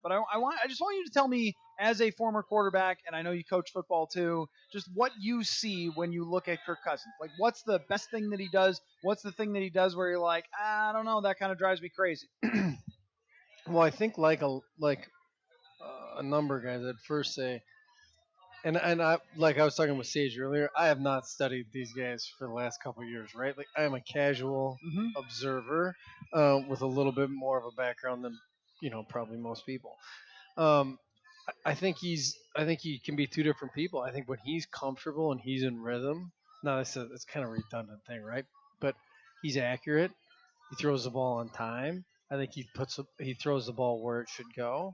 But I just want you to tell me, as a former quarterback, and I know you coach football too, just what you see when you look at Kirk Cousins. Like, what's the best thing that he does? What's the thing that he does where you're like, I don't know, that kind of drives me crazy. Well, I think like a number of guys, I'd first say, and I like I was talking with Sage earlier. I have not studied these guys for the last couple of years, right? Like I am a casual Mm-hmm. observer with a little bit more of a background than probably most people. Um, I think he can be two different people. I think when he's comfortable and he's in rhythm. Now it's kind of a redundant thing, right? But he's accurate. He throws the ball on time. I think he throws the ball where it should go.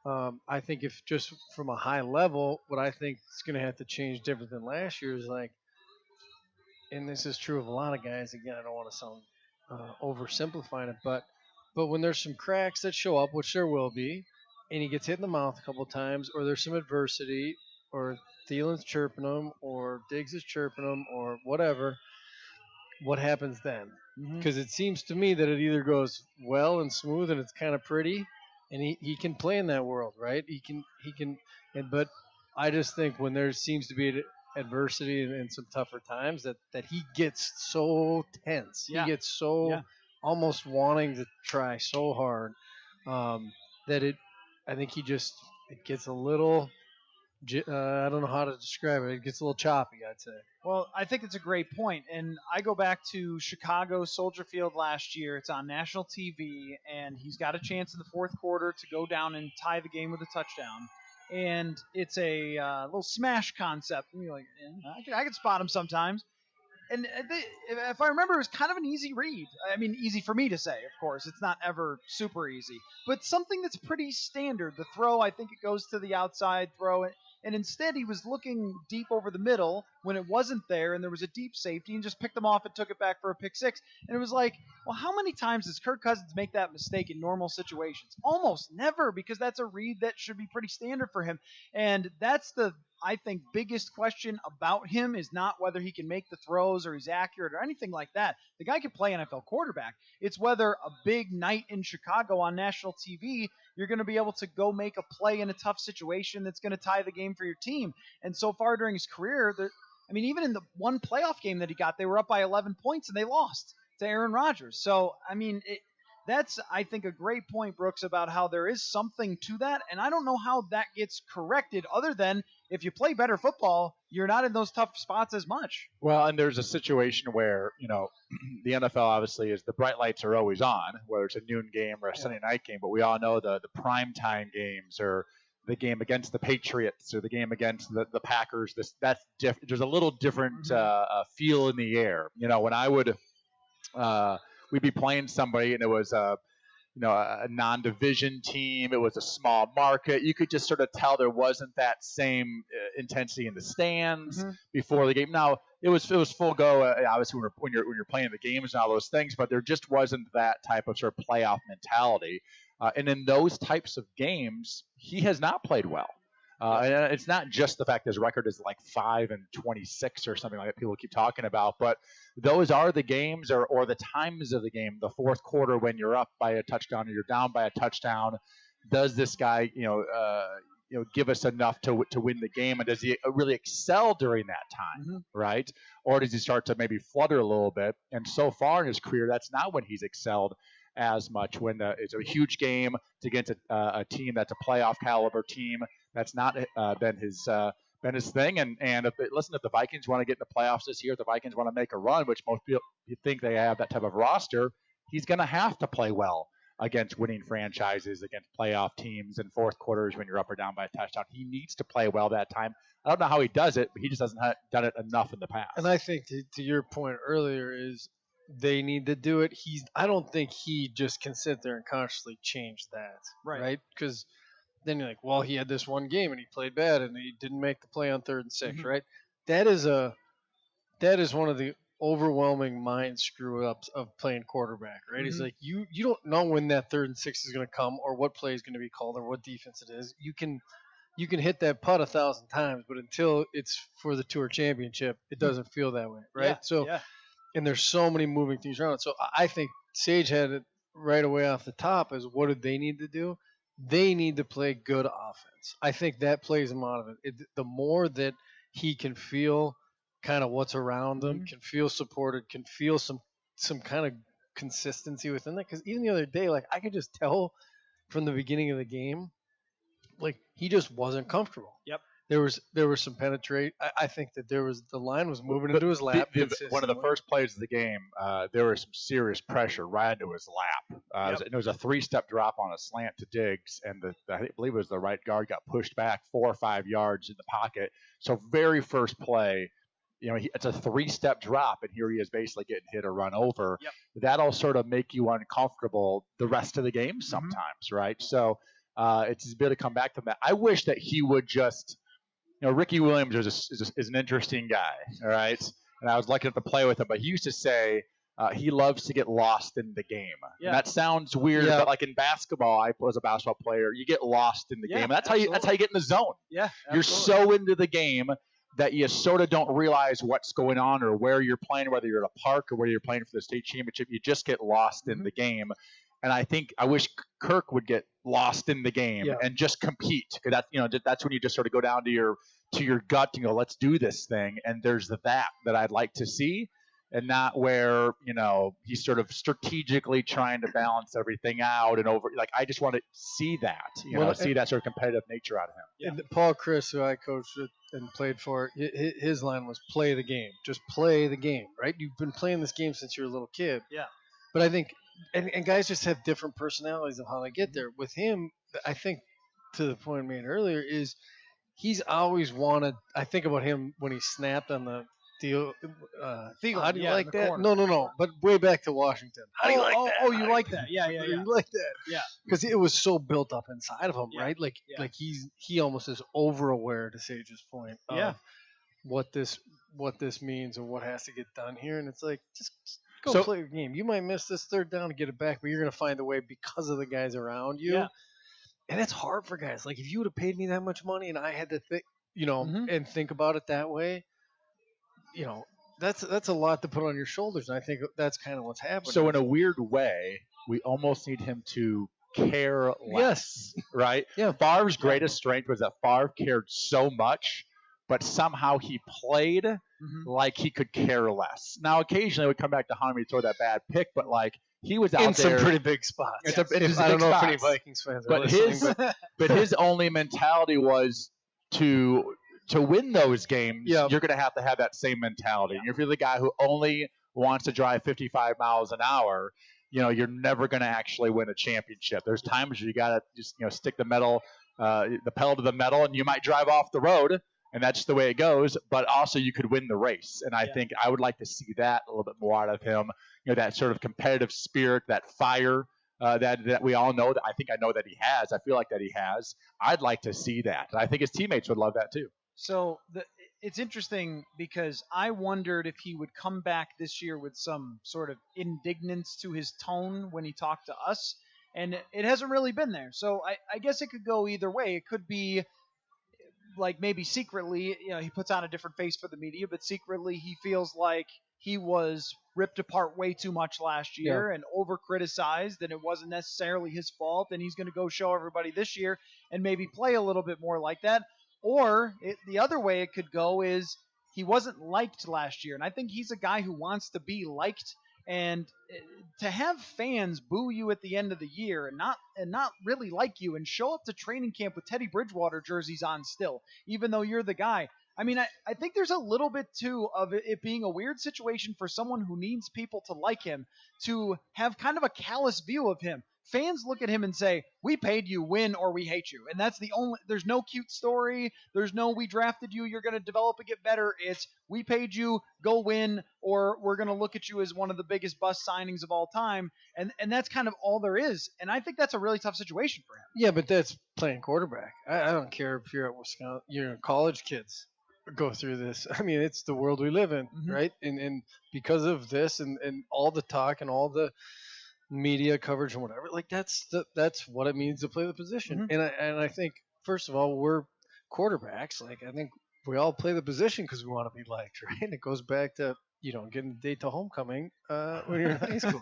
Mhm. I think if just from a high level, what I think is going to have to change different than last year is like, and this is true of a lot of guys. Again, I don't want to sound oversimplifying it, but when there's some cracks that show up, which there will be, and he gets hit in the mouth a couple of times, or there's some adversity, or Thielen's chirping him, or Diggs is chirping him, or whatever, what happens then? Mhm. Because it seems to me that it either goes well and smooth and it's kind of pretty, and he can play in that world, right? But I just think when there seems to be adversity and some tougher times that he gets so tense, Yeah. he gets so Yeah. almost wanting to try so hard that I think it gets a little. I don't know how to describe it. It gets a little choppy, I'd say. Well, I think it's a great point, and I go back to Chicago Soldier Field last year. It's on national TV, and he's got a chance in the fourth quarter to go down and tie the game with a touchdown. And it's a little smash concept. And you're like, I can spot him sometimes. And if I remember, it was kind of an easy read. I mean, easy for me to say, of course. It's not ever super easy, but something that's pretty standard. The throw, I think it goes to the outside throw, and instead he was looking deep over the middle when it wasn't there, and there was a deep safety, and just picked them off and took it back for a pick six. And it was like, well, how many times does Kirk Cousins make that mistake in normal situations? Almost never, because that's a read that should be pretty standard for him. And that's the, I think, biggest question about him is not whether he can make the throws or he's accurate or anything like that. The guy can play NFL quarterback. It's whether a big night in Chicago on national TV, you're going to be able to go make a play in a tough situation that's going to tie the game for your team. And so far during his career, even in the one playoff game that he got, they were up by 11 points and they lost to Aaron Rodgers. So, that's, I think, a great point, Brooks, about how there is something to that. And I don't know how that gets corrected other than if you play better football, you're not in those tough spots as much. Well, and there's a situation where, the NFL obviously is the bright lights are always on, whether it's a noon game or a Sunday night game. But we all know the primetime games or the game against the Patriots or the game against the Packers. That's different. There's a little different feel in the air. When I would we'd be playing somebody and it was a non-division team. It was a small market. You could just sort of tell there wasn't that same intensity in the stands before the game. Now it was full go. Obviously, when you're playing the games and all those things, but there just wasn't that type of sort of playoff mentality. And in those types of games, he has not played well. And it's not just the fact that his record is like 5-26 or something like that people keep talking about, but those are the games or the times of the game, the fourth quarter when you're up by a touchdown or you're down by a touchdown. Does this guy, give us enough to win the game, and does he really excel during that time, right? Or does he start to maybe flutter a little bit? And so far in his career, that's not when he's excelled as much. When it's a huge game against a team that's a playoff caliber team, that's not been his thing. And if the Vikings want to get in the playoffs this year, if the Vikings want to make a run, which most people think they have that type of roster, he's going to have to play well against winning franchises, against playoff teams in fourth quarters when you're up or down by a touchdown. He needs to play well that time. I don't know how he does it, but he just hasn't done it enough in the past. And I think to your point earlier is they need to do it. I don't think he just can sit there and consciously change that, right? Because then you're like, well, he had this one game and he played bad and he didn't make the play on 3rd and 6, right? That is one of the overwhelming mind screw ups of playing quarterback, right? It's like you don't know when that 3rd and 6 is going to come or what play is going to be called or what defense it is. You can hit that putt 1,000 times, but until it's for the tour championship, it doesn't feel that way, right? And there's so many moving things around. So I think Sage had it right away off the top as what did they need to do? they need to play good offense. I think that plays him out of it. The more that he can feel kind of what's around them, can feel supported, can feel some kind of consistency within that. Because even the other day, like I could just tell from the beginning of the game, like he just wasn't comfortable. Yep. There was some penetrate. I think that the line was moving into his lap. One of the first plays of the game, there was some serious pressure right into his lap. It was a 3-step drop on a slant to Diggs, and I believe it was the right guard got pushed back 4 or 5 yards in the pocket. So very first play, it's a 3-step drop, and here he is basically getting hit or run over. Yep. That'll sort of make you uncomfortable the rest of the game sometimes, right? So it's his ability to come back from that. I wish that he would just. Ricky Williams is an interesting guy, all right? And I was lucky enough to play with him, but he used to say he loves to get lost in the game. Yeah. And that sounds weird, but like in basketball, I was a basketball player. You get lost in the game. And that's how you get in the zone. Yeah, absolutely. You're so into the game that you sort of don't realize what's going on or where you're playing, whether you're at a park or whether you're playing for the state championship. You just get lost in the game. And I wish Kirk would get lost in the game and just compete, because that's when you just sort of go down to your gut and go, let's do this thing. And there's that I'd like to see, and not where he's sort of strategically trying to balance everything out and over. Like I just want to see that, see that sort of competitive nature out of him. Yeah. And Paul Chris, who I coached and played for, his line was play the game, just play the game, right? You've been playing this game since you're a little kid. Yeah. But I think. And guys just have different personalities of how they get there. With him, I think, to the point I made earlier, is he's always wanted. I think about him when he snapped on the deal. How do you like that? Corner. No. But way back to Washington. How do you like that? Oh, you like that? Yeah. You like that? Yeah. Because it was so built up inside of him, right? Like he almost is over aware, to Sage's point, of what this means and what has to get done here. And it's like just go play your game. You might miss this third down to get it back, but you're going to find a way because of the guys around you. Yeah. And it's hard for guys. Like if you would have paid me that much money and I had to think, and think about it that way, that's a lot to put on your shoulders. And I think that's kind of what's happening. So in a weird way, we almost need him to care less. Yes. Right? Yeah. Favre's greatest strength was that Favre cared so much, but somehow he played like he could care less. Now, occasionally it would come back to Hunter to throw that bad pick, but like he was out in there some pretty big spots. I don't know if any Vikings fans are listening, but his only mentality was to win those games. You're going to have that same mentality. Yeah. And if you're the guy who only wants to drive 55 miles an hour, you're never going to actually win a championship. There's times you got to just stick the pedal to the metal, and you might drive off the road. And that's the way it goes, but also you could win the race. And I think I would like to see that a little bit more out of him, that sort of competitive spirit, that fire that we all know that I know that he has. I feel like that he has. I'd like to see that. And I think his teammates would love that too. So it's interesting because I wondered if he would come back this year with some sort of indignance to his tone when he talked to us. And it hasn't really been there. So I guess it could go either way. It could be like maybe secretly, he puts on a different face for the media, but secretly he feels like he was ripped apart way too much last year and over criticized, and it wasn't necessarily his fault, and he's going to go show everybody this year and maybe play a little bit more like that. Or the other way it could go is he wasn't liked last year, and I think he's a guy who wants to be liked. And to have fans boo you at the end of the year and not really like you and show up to training camp with Teddy Bridgewater jerseys on still, even though you're the guy. I mean, I think there's a little bit, too, of it being a weird situation for someone who needs people to like him to have kind of a callous view of him. Fans look at him and say, we paid you, win or we hate you. And that's there's no cute story. There's no, we drafted you, you're going to develop and get better. It's, we paid you, go win, or we're going to look at you as one of the biggest bust signings of all time. And that's kind of all there is. And I think that's a really tough situation for him. Yeah, but that's playing quarterback. I don't care if you're at Wisconsin, college kids go through this. I mean, it's the world we live in, right? And because of this and all the talk and all the media coverage and whatever, like that's what it means to play the position. And I think first of all, we're quarterbacks. Like I think we all play the position because we want to be liked, right? And it goes back to you don't get a date to homecoming when you're in high school.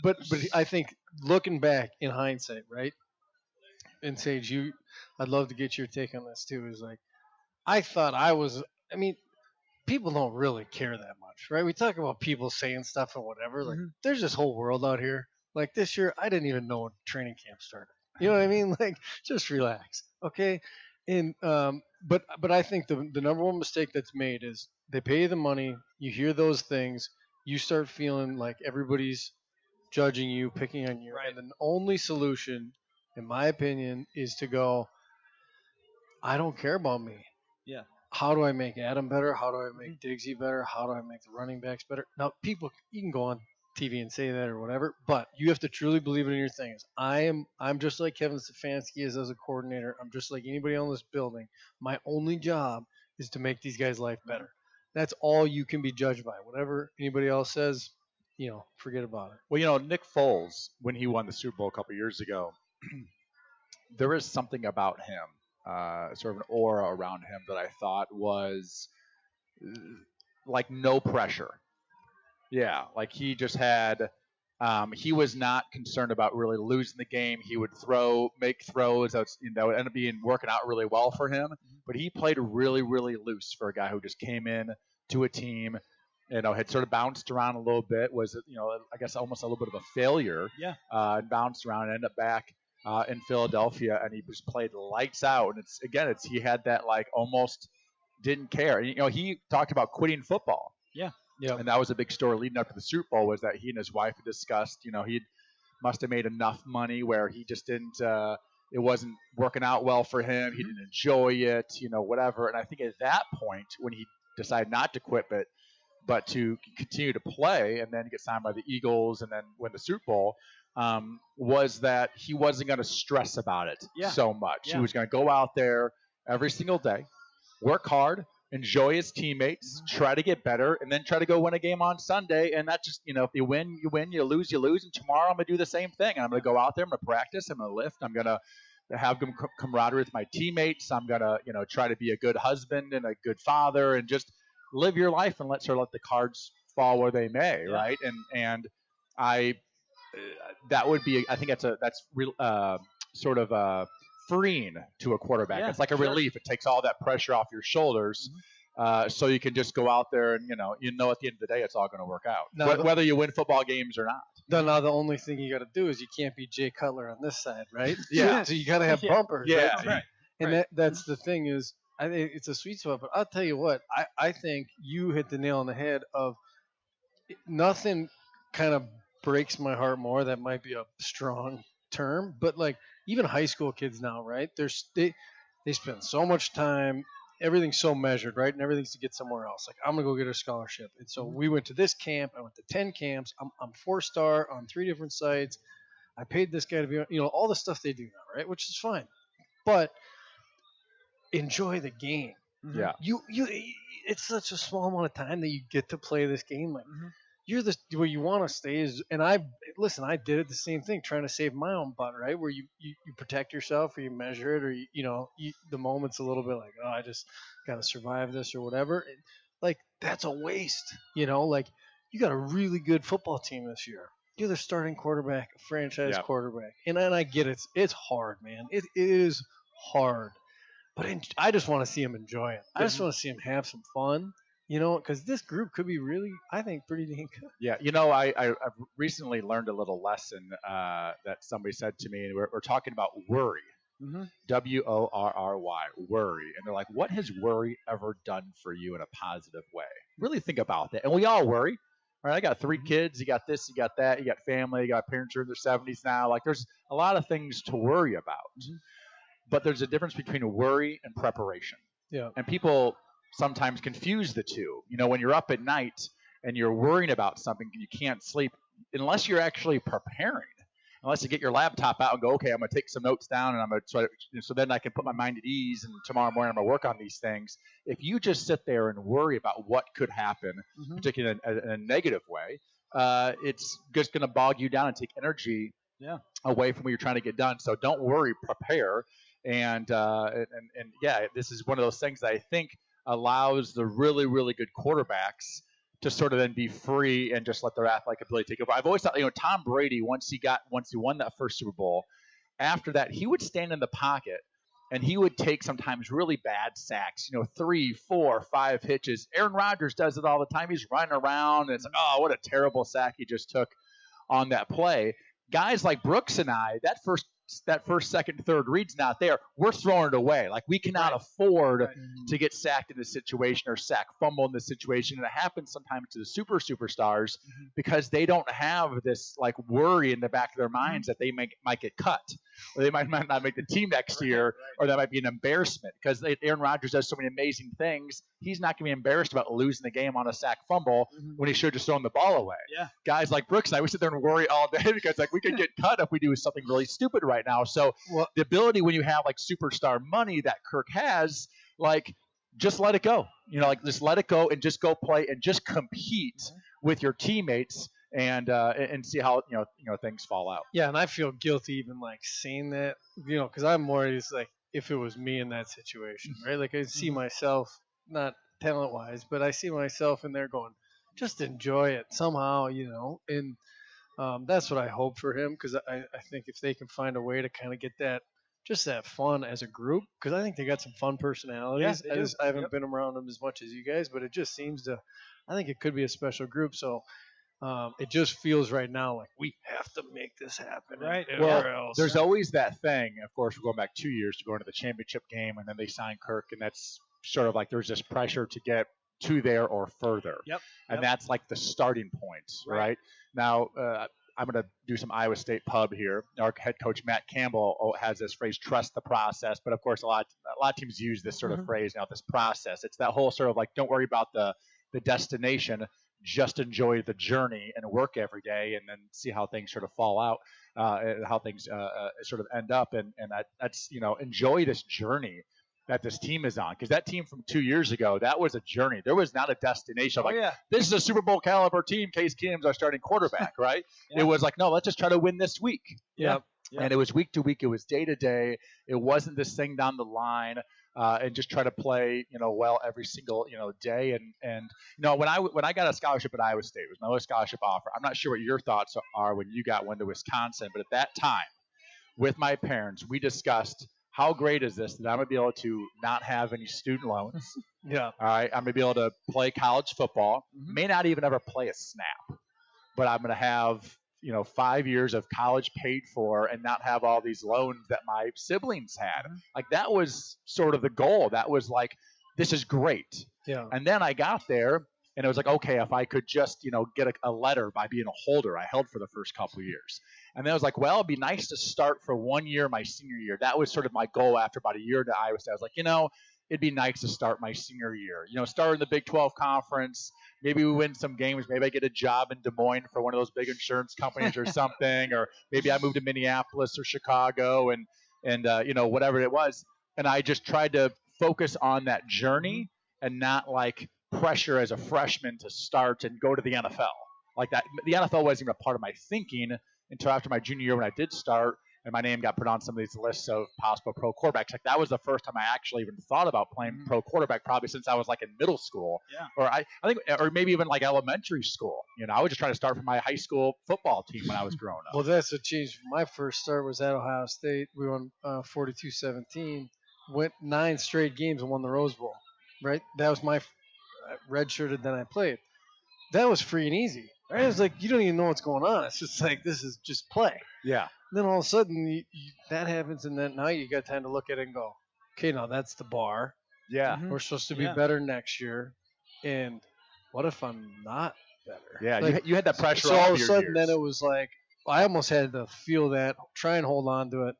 but I think looking back in hindsight, right? And Sage, I'd love to get your take on this too. Is like I thought I was. I mean, people don't really care that much, right? We talk about people saying stuff and whatever. Like, there's this whole world out here. Like this year, I didn't even know when training camp started. You know what I mean? Like, just relax, okay? And but I think the number one mistake that's made is they pay you the money. You hear those things, you start feeling like everybody's judging you, picking on you, and the only solution, in my opinion, is to go. I don't care about me. Yeah. How do I make Adam better? How do I make Diggsy better? How do I make the running backs better? Now, people, you can go on TV and say that or whatever, but you have to truly believe it in your things. I'm just like Kevin Stefanski is as a coordinator. I'm just like anybody on this building. My only job is to make these guys' life better. That's all you can be judged by. Whatever anybody else says, forget about it. Well, Nick Foles, when he won the Super Bowl a couple years ago, there is something about him, sort of an aura around him that I thought was like no pressure. Yeah, like he just had. He was not concerned about really losing the game. He would make throws that would end up working out really well for him. But he played really, really loose for a guy who just came in to a team, had sort of bounced around a little bit. Was I guess almost a little bit of a failure. Yeah. And bounced around and ended up back in Philadelphia, and he just played lights out. And he had that like almost didn't care. And, he talked about quitting football. Yeah. Yeah. And that was a big story leading up to the Super Bowl, was that he and his wife had discussed, he must have made enough money where he just didn't, it wasn't working out well for him. He didn't enjoy it, whatever. And I think at that point, when he decided not to quit, but to continue to play and then get signed by the Eagles and then win the Super Bowl, was that he wasn't going to stress about it so much. Yeah. He was going to go out there every single day, work hard, enjoy his teammates, try to get better, and then try to go win a game on Sunday. And that just, if you win, you win, you lose, you lose. And tomorrow I'm going to do the same thing. And I'm going to go out there, I'm going to practice, I'm going to lift, I'm going to have good camaraderie with my teammates. I'm going to, try to be a good husband and a good father and just live your life and let the cards fall where they may, right? And that would be, I think that's real, sort of freeing to a quarterback. It's like a relief. It takes all that pressure off your shoulders, so you can just go out there and at the end of the day it's all going to work out, whether you win football games or not. Now the only thing you got to do is you can't be Jay Cutler on this side, right? Yeah. So you got to have bumpers. Yeah. Right? And that's the thing is, I think it's a sweet spot. But I'll tell you what, I think you hit the nail on the head of nothing kind of breaks my heart more. That might be a strong term, but like even high school kids now, right? They spend so much time, everything's so measured, right? And everything's to get somewhere else. Like I'm gonna go get a scholarship, and so we went to this camp. I went to 10 camps. I'm 4-star on 3 different sites. I paid this guy to be, all the stuff they do now, right? Which is fine, but enjoy the game. Yeah. It's such a small amount of time that you get to play this game. Like you're where you want to stay is, and I did it the same thing, trying to save my own butt, right? Where you protect yourself, or you measure it, or the moment's a little bit like, oh, I just got to survive this or whatever. And, like that's a waste, Like you got a really good football team this year. You're the starting quarterback, a franchise quarterback, and I get it. It's hard, man. It is hard, but I just want to see him enjoy it. I just want to see him have some fun. Because this group could be really, I think, pretty dang good. Yeah, I've recently learned a little lesson that somebody said to me, and we're talking about worry. WORRY, worry. And they're like, what has worry ever done for you in a positive way? Really think about that. And we all worry. All right, I got 3 kids. You got this, you got that, you got family, you got parents who are in their 70s now. Like there's a lot of things to worry about. But there's a difference between worry and preparation. Yeah. And people sometimes confuse the two. When you're up at night and you're worrying about something and you can't sleep, unless you're actually preparing, unless you get your laptop out and go, okay, I'm going to take some notes down and I'm going to so then I can put my mind at ease and tomorrow morning I'm going to work on these things. If you just sit there and worry about what could happen, particularly in a negative way, it's just going to bog you down and take energy away from what you're trying to get done. So don't worry, prepare. And yeah, this is one of those things that I think allows the really, really good quarterbacks to sort of then be free and just let their athletic ability take over. I've always thought, Tom Brady, once he won that first Super Bowl, after that, he would stand in the pocket and he would take sometimes really bad sacks, 3, 4, 5 hitches. Aaron Rodgers does it all the time. He's running around and it's like, oh, what a terrible sack he just took on that play. Guys like Brooks and I, that first, second, third read's not there. We're throwing it away. Like, we cannot afford to get sacked in this situation or fumble in this situation. And it happens sometimes to the superstars because they don't have this like worry in the back of their minds that they might get cut or they might not make the team next year, or that might be an embarrassment because Aaron Rodgers does so many amazing things. He's not going to be embarrassed about losing the game on a sack fumble when he should have just thrown the ball away. Yeah. Guys like Brooks and I, we sit there and worry all day because like we could get cut if we do something really stupid right now. So the ability when you have like superstar money that Kirk has, like just let it go. Like just let it go and just go play and just compete with your teammates and see how things fall out. Yeah, and I feel guilty even like saying that, because I'm worried it's like if it was me in that situation, right? Like I see myself, not talent wise, but I see myself in there going, just enjoy it somehow, and that's what I hope for him, because I think if they can find a way to kind of get that fun as a group, because I think they got some fun personalities. Yeah, I haven't been around them as much as you guys, but it just seems I think it could be a special group. So it just feels right now like we have to make this happen. Right. Well, there's always that thing. Of course, we're going back 2 years to go into the championship game, and then they sign Kirk, and that's sort of like there's this pressure to get to there or further. And that's like the starting point, right? Now, I'm going to do some Iowa State pub here. Our head coach, Matt Campbell, has this phrase, trust the process. But, of course, a lot of teams use this sort of phrase now, this process. It's that whole sort of like don't worry about the destination. Just enjoy the journey and work every day and then see how things sort of fall out, and how things sort of end up. And that's, enjoy this journey that this team is on. Because that team from 2 years ago, that was a journey. There was not a destination. This is a Super Bowl caliber team. Case Keenum's our starting quarterback, right? It was like, no, let's just try to win this week. And it was week to week. It was day to day. It wasn't this thing down the line. And just try to play, well every single, day. And when I got a scholarship at Iowa State, it was my only scholarship offer. I'm not sure what your thoughts are when you got one to Wisconsin, but at that time, with my parents, we discussed how great is this that I'm going to be able to not have any student loans. All right. I'm going to be able to play college football. May not even ever play a snap, but I'm going to have 5 years of college paid for and not have all these loans that my siblings had. Like that was sort of the goal. That was like, this is great. And then I got there and it was like, okay, if I could just, get a letter by being a holder. I held for the first couple of years. And then I was like, well, it'd be nice to start for 1 year, my senior year. That was sort of my goal after about a year to Iowa State. I was like, it'd be nice to start my senior year, start in the Big 12 conference. Maybe we win some games. Maybe I get a job in Des Moines for one of those big insurance companies or something, or maybe I move to Minneapolis or Chicago and whatever it was. And I just tried to focus on that journey and not like pressure as a freshman to start and go to the NFL. Like that, the NFL wasn't even a part of my thinking until after my junior year when I did start. And my name got put on some of these lists of possible pro quarterbacks. Like that was the first time I actually even thought about playing pro quarterback, probably since I was like in middle school, or I think, or maybe even like elementary school. I was just trying to start from my high school football team when I was growing up. Well, that's what changed. My first start was at Ohio State. We won 42-17, went 9 straight games and won the Rose Bowl. Right, that was my redshirted. Then I played. That was free and easy. Right, it was like you don't even know what's going on. It's just like this is just play. Then all of a sudden that happens, and then now you got time to look at it and go, okay, now that's the bar. We're supposed to be better next year, and what if I'm not better? Like, you had that pressure. So all of a sudden, years. then it was like I almost had to feel that, try and hold on to it,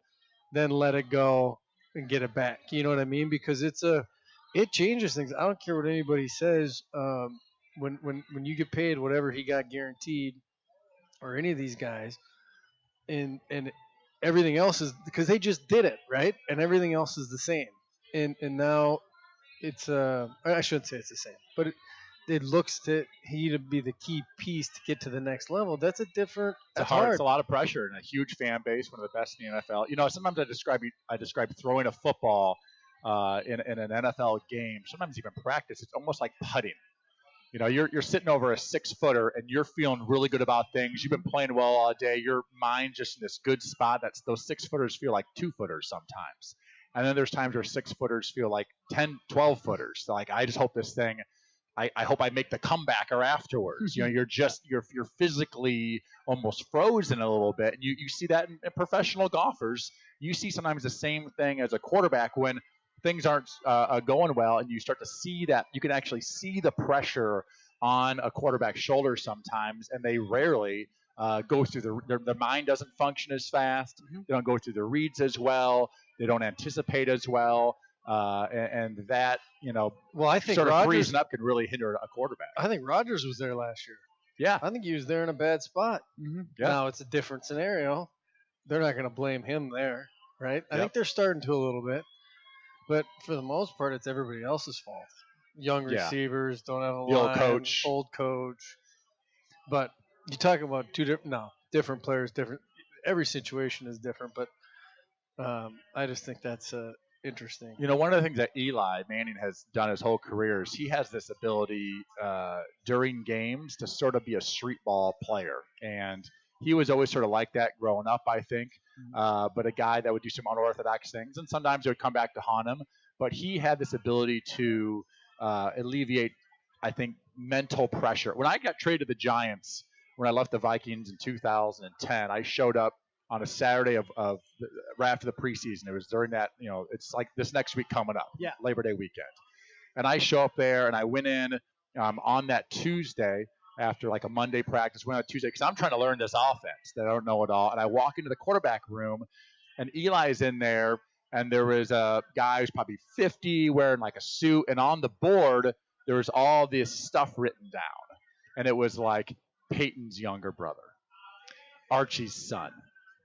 then let it go and get it back. You know what I mean? Because it changes things. I don't care what anybody says. When you get paid whatever he got guaranteed, or any of these guys. And everything else is because they just did it, right? And everything else is the same. And now it's I shouldn't say it's the same, but it looks to he to be the key piece to get to the next level. That's hard. It's a lot of pressure and a huge fan base, one of the best in the NFL. Sometimes I describe throwing a football in an NFL game, sometimes even practice, it's almost like putting. You're sitting over a 6-footer and you're feeling really good about things. You've been playing well all day. Your mind's just in this good spot. Those 6-footers feel like 2-footers sometimes. And then there's times where 6-footers feel like 10, 12-footers. So like, I just hope this thing, I hope I make the comeback or afterwards. You're physically almost frozen a little bit. And you see that in professional golfers. You see sometimes the same thing as a quarterback when things aren't going well, and you start to see that. You can actually see the pressure on a quarterback's shoulders sometimes, and they rarely go through their mind doesn't function as fast. They don't go through the reads as well. They don't anticipate as well. And that, well, I think sort of Rodgers, freezing up can really hinder a quarterback. I think Rodgers was there last year. Yeah. I think he was there in a bad spot. Yeah. Now, it's a different scenario. They're not going to blame him there, right? I think they're starting to a little bit. But for the most part, it's everybody else's fault. Young receivers, don't have a line, old coach. But you talk about different players, different. Every situation is different, but I just think that's interesting. One of the things that Eli Manning has done his whole career is he has this ability during games to sort of be a street ball player. And he was always sort of like that growing up, I think. But a guy that would do some unorthodox things, and sometimes it would come back to haunt him. But he had this ability to alleviate, I think, mental pressure. When I got traded to the Giants, when I left the Vikings in 2010, I showed up on a Saturday of right after the preseason. It was during that, it's like this next week coming up, Labor Day weekend. And I show up there, and I went in on that Tuesday after like a Monday practice, went on Tuesday, because I'm trying to learn this offense that I don't know at all. And I walk into the quarterback room, and Eli's in there, and there was a guy who's probably 50 wearing like a suit, and on the board, there was all this stuff written down. And it was like Peyton's younger brother, Archie's son,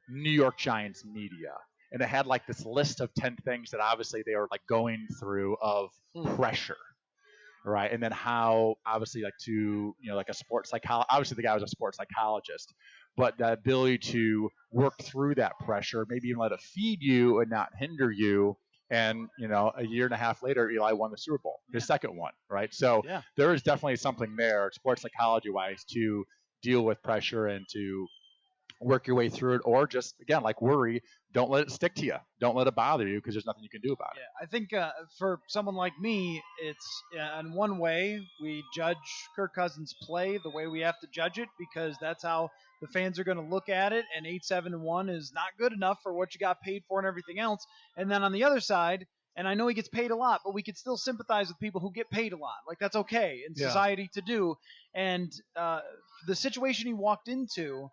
New York Giants media. And it had like this list of 10 things that obviously they were like going through of pressure. Right. And then how obviously like a sports psychologist, obviously the guy was a sports psychologist, but the ability to work through that pressure, maybe even let it feed you and not hinder you. And, a year and a half later, Eli won the Super Bowl, his second one. Right. So there is definitely something there, sports psychology wise, to deal with pressure and to work your way through it, or just, again, like worry, don't let it stick to you. Don't let it bother you, because there's nothing you can do about it. I think for someone like me, it's in one way we judge Kirk Cousins' play the way we have to judge it, because that's how the fans are going to look at it, and 8-7-1 is not good enough for what you got paid for and everything else. And then on the other side, and I know he gets paid a lot, but we could still sympathize with people who get paid a lot. Like, that's okay in society to do. And the situation he walked into,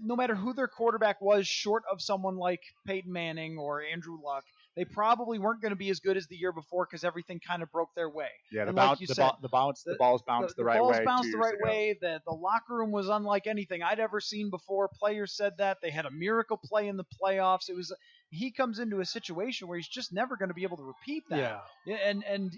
no matter who their quarterback was, short of someone like Peyton Manning or Andrew Luck, they probably weren't going to be as good as the year before, because everything kind of broke their way. Yeah, the balls bounced the right way. The balls bounced the right way. The locker room was unlike anything I'd ever seen before. Players said that. They had a miracle play in the playoffs. He comes into a situation where he's just never going to be able to repeat that. Yeah. And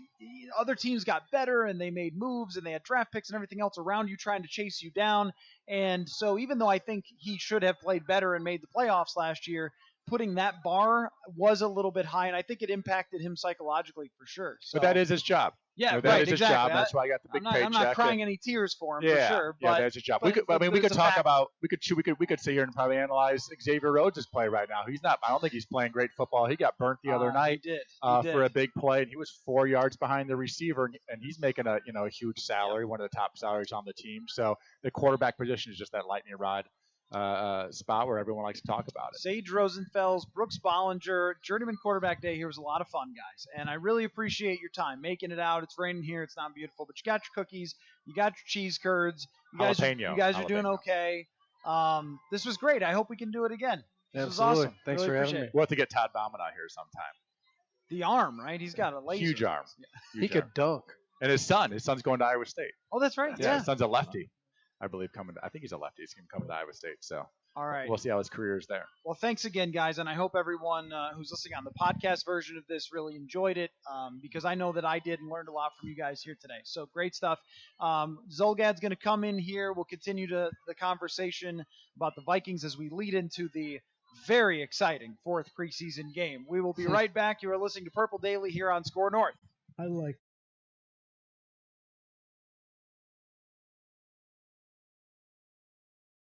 other teams got better, and they made moves, and they had draft picks and everything else around you trying to chase you down. And so even though I think he should have played better and made the playoffs last year, putting that bar was a little bit high, and I think it impacted him psychologically for sure. So, but that is his job. Yeah, that right, is his exactly. job. That's why I got the big paycheck. I'm not crying any tears for him, for sure. But, that's his job. We could talk about. We could sit here and probably analyze Xavier Rhodes' play right now. He's not. I don't think he's playing great football. He got burnt the other night. He did. For a big play, and he was 4 yards behind the receiver, and he's making a huge salary, one of the top salaries on the team. So the quarterback position is just that lightning rod spot where everyone likes to talk about it. Sage Rosenfels, Brooks Bollinger, Journeyman Quarterback Day here was a lot of fun, guys. And I really appreciate your time making it out. It's raining here. It's not beautiful, but you got your cookies. You got your cheese curds. You guys are doing okay. This was great. I hope we can do it again. This was awesome. Thanks for having me. We'll have to get Todd Bauman out here sometime. The arm, right? He's got a laser. Huge arm. He could dunk. And his son's going to Iowa State. Oh, that's right. Yeah, his son's a lefty. I believe I think he's a lefty. He's going to come to Iowa State. So all right, we'll see how his career is there. Well, thanks again, guys, and I hope everyone who's listening on the podcast version of this really enjoyed it, because I know that I did and learned a lot from you guys here today. So great stuff. Zolgad's going to come in here. We'll continue the conversation about the Vikings as we lead into the very exciting fourth preseason game. We will be right back. You are listening to Purple Daily here on Score North. I like